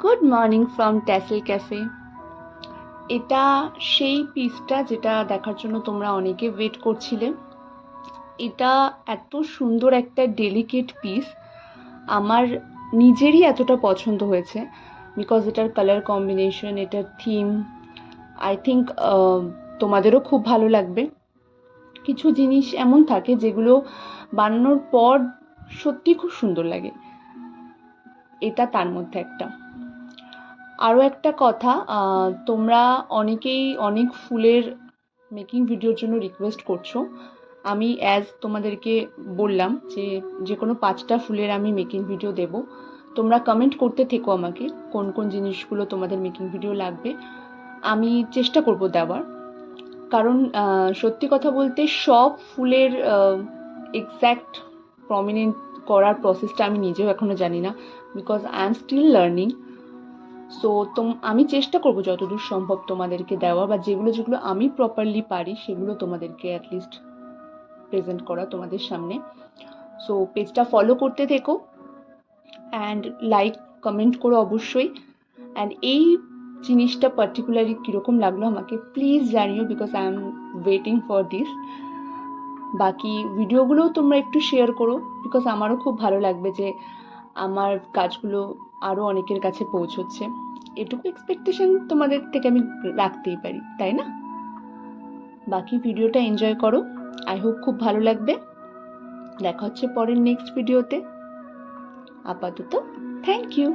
Good morning from tassel cafe. এটা সেই পিসটা যেটা দেখার জন্য তোমরা অনেকে ওয়েট করছিলে। এটা এত সুন্দর একটা ডেলিকেট পিস, আমার নিজেরই এতটা পছন্দ হয়েছে বিকজ এটার কালার কম্বিনেশন, এটার থিম, আই থিঙ্ক তোমাদেরও খুব ভালো লাগবে। কিছু জিনিস এমন থাকে যেগুলো বানানোর পর সত্যি খুব সুন্দর লাগে, এটা তার মধ্যে একটা। আরও একটা কথা, তোমরা অনেকেই অনেক ফুলের মেকিং ভিডিওর জন্য রিকোয়েস্ট করছো। আমি তোমাদেরকে বললাম যে যে কোনো 5টা ফুলের আমি মেকিং ভিডিও দেব। তোমরা কমেন্ট করতে থেকো আমাকে কোন কোন জিনিসগুলো তোমাদের মেকিং ভিডিও লাগবে, আমি চেষ্টা করব দেওয়ার। কারণ সত্যি কথা বলতে সব ফুলের এক্স্যাক্ট প্রমিনেন্ট করার প্রসেসটা আমি নিজেও এখনও জানি না, because I am still learning. So আমি চেষ্টা করব যতদূর সম্ভব তোমাদেরকে দেওয়া, বা যেগুলো যেগুলো আমি প্রপারলি পারি সেগুলো তোমাদেরকে অ্যাটলিস্ট প্রেজেন্ট করা তোমাদের সামনে। সো পেজটা ফলো করতে থেকো অ্যান্ড লাইক কমেন্ট করো অবশ্যই। অ্যান্ড এই জিনিসটা পার্টিকুলারলি কীরকম লাগলো আমাকে প্লিজ জানিও, because I am waiting for this. বাকি ভিডিওগুলোও তোমরা একটু শেয়ার করো, বিকজ আমারও খুব ভালো লাগবে যে আমার কাজগুলো আরও অনেকের কাছে পৌঁছচ্ছে। এটুকু এক্সপেকটেশন তোমাদের থেকে আমি রাখতেই পারি, তাই না? বাকি ভিডিওটা এনজয় করো, আই হোপ খুব ভালো লাগবে। দেখা হচ্ছে পরের নেক্সট ভিডিওতে। আপাতত থ্যাংক ইউ।